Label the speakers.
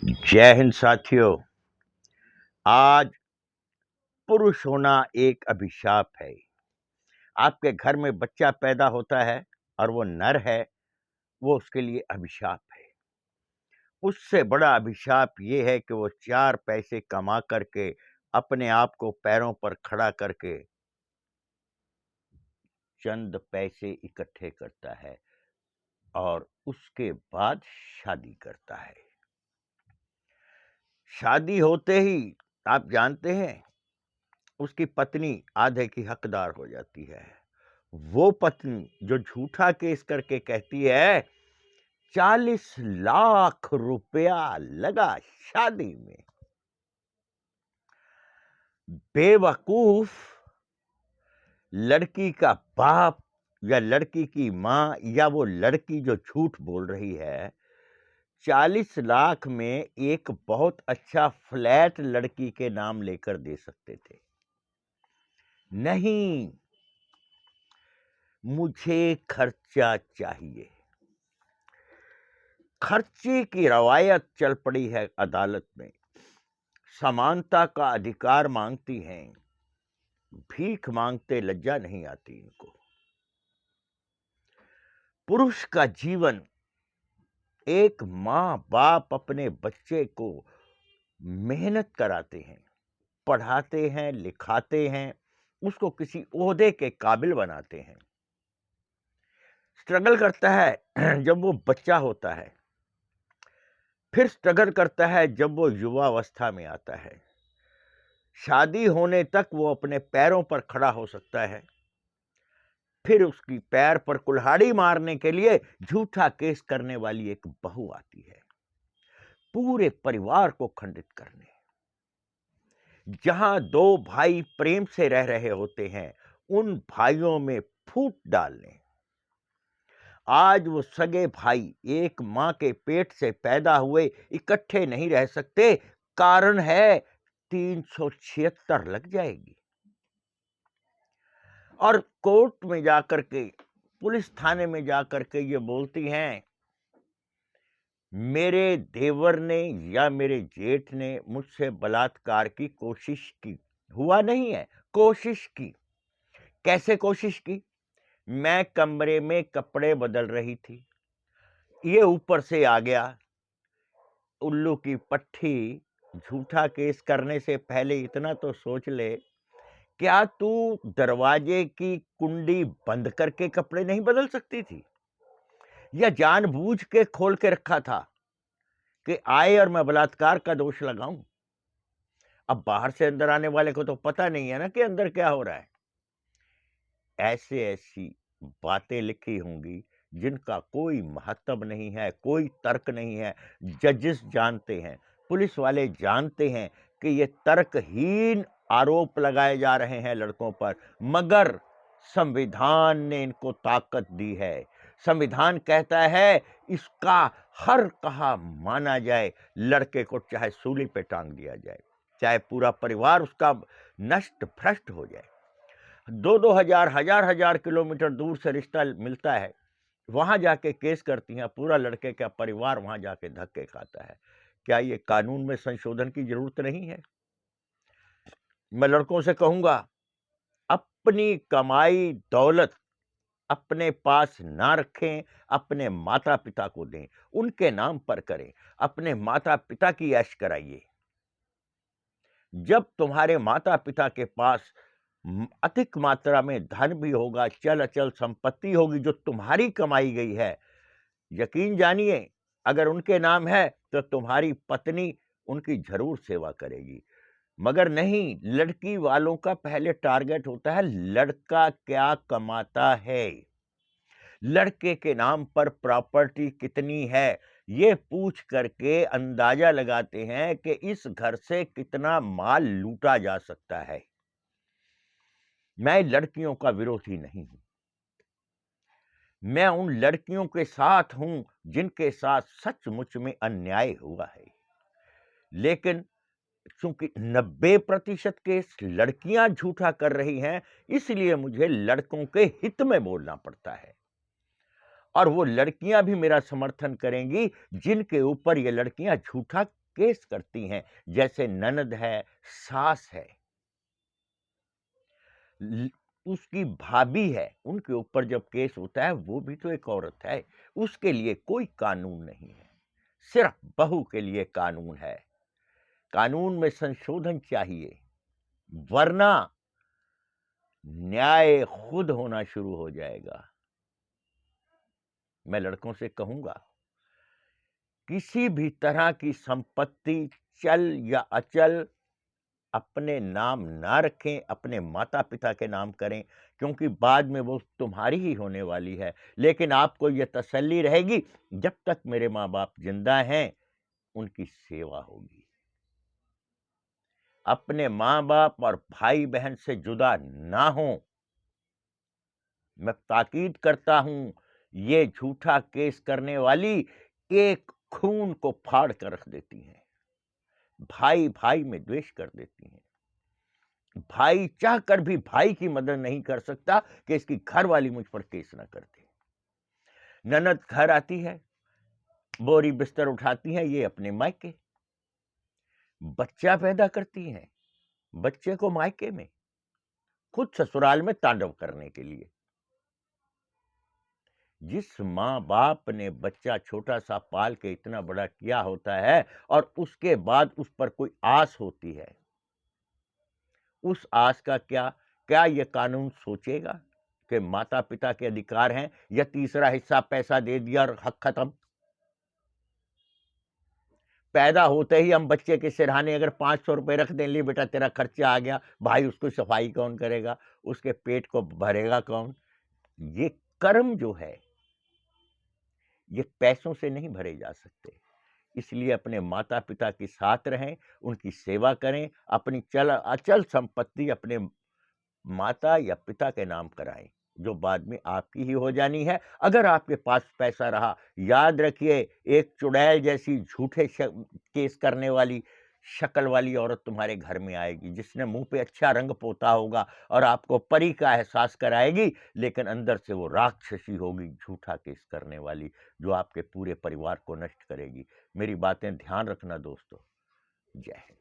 Speaker 1: जय हिंद साथियों। आज पुरुष होना एक अभिशाप है। आपके घर में बच्चा पैदा होता है और वो नर है, वो उसके लिए अभिशाप है। उससे बड़ा अभिशाप ये है कि वो 4 पैसे कमा करके अपने आप को पैरों पर खड़ा करके चंद पैसे इकट्ठे करता है और उसके बाद शादी करता है। शादी होते ही आप जानते हैं उसकी पत्नी आधे की हकदार हो जाती है। वो पत्नी जो झूठा केस करके कहती है 40 लाख रुपया लगा शादी में। बेवकूफ लड़की का बाप या लड़की की मां या वो लड़की जो झूठ बोल रही है, 40 लाख में एक बहुत अच्छा फ्लैट लड़की के नाम लेकर दे सकते थे। नहीं, मुझे खर्चा चाहिए। खर्चे की रवायत चल पड़ी है अदालत में। समानता का अधिकार मांगती हैं, भीख मांगते लज्जा नहीं आती इनको। पुरुष का जीवन, एक माँ बाप अपने बच्चे को मेहनत कराते हैं, पढ़ाते हैं, लिखाते हैं, उसको किसी ओहदे के काबिल बनाते हैं। स्ट्रगल करता है जब वो बच्चा होता है, फिर स्ट्रगल करता है जब वो युवावस्था में आता है। शादी होने तक वो अपने पैरों पर खड़ा हो सकता है, फिर उसकी पैर पर कुल्हाड़ी मारने के लिए झूठा केस करने वाली एक बहू आती है, पूरे परिवार को खंडित करने। जहां 2 भाई प्रेम से रह रहे होते हैं, उन भाइयों में फूट डालने। आज वो सगे भाई एक मां के पेट से पैदा हुए इकट्ठे नहीं रह सकते। कारण है 376 लग जाएगी। और कोर्ट में जाकर के, पुलिस थाने में जाकर के ये बोलती हैं, मेरे देवर ने या मेरे जेठ ने मुझसे बलात्कार की कोशिश की। हुआ नहीं है, कोशिश की। कैसे कोशिश की? मैं कमरे में कपड़े बदल रही थी, ये ऊपर से आ गया। उल्लू की पट्टी, झूठा केस करने से पहले इतना तो सोच ले, क्या तू दरवाजे की कुंडी बंद करके कपड़े नहीं बदल सकती थी? या जानबूझ के खोल के रखा था कि आए और मैं बलात्कार का दोष लगाऊं? अब बाहर से अंदर आने वाले को तो पता नहीं है ना कि अंदर क्या हो रहा है। ऐसे ऐसी बातें लिखी होंगी जिनका कोई महत्व नहीं है, कोई तर्क नहीं है। जजेस जानते हैं, पुलिस वाले जानते हैं कि ये तर्कहीन आरोप लगाए जा रहे हैं लड़कों पर, मगर संविधान ने इनको ताकत दी है। संविधान कहता है इसका हर कहा माना जाए, लड़के को चाहे सूली पे टांग दिया जाए, चाहे पूरा परिवार उसका नष्ट भ्रष्ट हो जाए। 2-2 हजार, हजार किलोमीटर दूर से रिश्ता मिलता है, वहां जाके केस करती हैं, पूरा लड़के का परिवार वहां जाके धक्के खाता है। क्या ये कानून में संशोधन की जरूरत नहीं है? मैं लड़कों से कहूंगा, अपनी कमाई दौलत अपने पास ना रखें, अपने माता पिता को दें, उनके नाम पर करें, अपने माता पिता की ऐश कराइए। जब तुम्हारे माता पिता के पास अधिक मात्रा में धन भी होगा, चल अचल संपत्ति होगी जो तुम्हारी कमाई गई है, यकीन जानिए अगर उनके नाम है तो तुम्हारी पत्नी उनकी जरूर सेवा करेगी। मगर नहीं, लड़की वालों का पहले टारगेट होता है लड़का क्या कमाता है, लड़के के नाम पर प्रॉपर्टी कितनी है, ये पूछ करके अंदाजा लगाते हैं कि इस घर से कितना माल लूटा जा सकता है। मैं लड़कियों का विरोधी नहीं हूं, मैं उन लड़कियों के साथ हूं जिनके साथ सचमुच में अन्याय हुआ है। लेकिन चूंकि 90% केस लड़कियां झूठा कर रही हैं, इसलिए मुझे लड़कों के हित में बोलना पड़ता है। और वो लड़कियां भी मेरा समर्थन करेंगी जिनके ऊपर ये लड़कियां झूठा केस करती हैं, जैसे ननद है, सास है, उसकी भाभी है, उनके ऊपर जब केस होता है, वो भी तो एक औरत है, उसके लिए कोई कानून नहीं है, सिर्फ बहू के लिए कानून है। कानून में संशोधन चाहिए, वरना न्याय खुद होना शुरू हो जाएगा। मैं लड़कों से कहूंगा, किसी भी तरह की संपत्ति चल या अचल अपने नाम ना रखें, अपने माता पिता के नाम करें, क्योंकि बाद में वो तुम्हारी ही होने वाली है। लेकिन आपको ये तसल्ली रहेगी, जब तक मेरे माँ बाप जिंदा हैं, उनकी सेवा होगी। अपने माँ बाप और भाई बहन से जुदा ना हो। मैं ताकीद करता हूं, ये झूठा केस करने वाली एक खून को फाड़ कर रख देती हैं, भाई भाई में द्वेष कर देती हैं। भाई चाहकर भी भाई की मदद नहीं कर सकता कि इसकी घर वाली मुझ पर केस ना कर दे। ननद घर आती है, बोरी बिस्तर उठाती है, ये अपने मायके। बच्चा पैदा करती है, बच्चे को मायके में, खुद ससुराल में तांडव करने के लिए। जिस माँ बाप ने बच्चा छोटा सा पाल के इतना बड़ा किया होता है और उसके बाद उस पर कोई आस होती है, उस आस का क्या ये कानून सोचेगा कि माता पिता के अधिकार हैं, या तीसरा हिस्सा पैसा दे दिया और हक खत्म। पैदा होते ही हम बच्चे के सिरहाने अगर 500 रुपए रख दें, ले बेटा तेरा खर्चा आ गया, भाई उसको सफाई कौन करेगा, उसके पेट को भरेगा कौन? ये कर्म जो है, ये पैसों से नहीं भरे जा सकते। इसलिए अपने माता पिता के साथ रहें, उनकी सेवा करें, अपनी अचल संपत्ति अपने माता या पिता के नाम कराएं, जो बाद में आपकी ही हो जानी है। अगर आपके पास पैसा रहा, याद रखिए, एक चुड़ैल जैसी झूठे केस करने वाली शक्ल वाली औरत तुम्हारे घर में आएगी, जिसने मुंह पे अच्छा रंग पोता होगा और आपको परी का एहसास कराएगी, लेकिन अंदर से वो राक्षसी होगी, झूठा केस करने वाली, जो आपके पूरे परिवार को नष्ट करेगी। मेरी बातें ध्यान रखना दोस्तों। जय हिंद।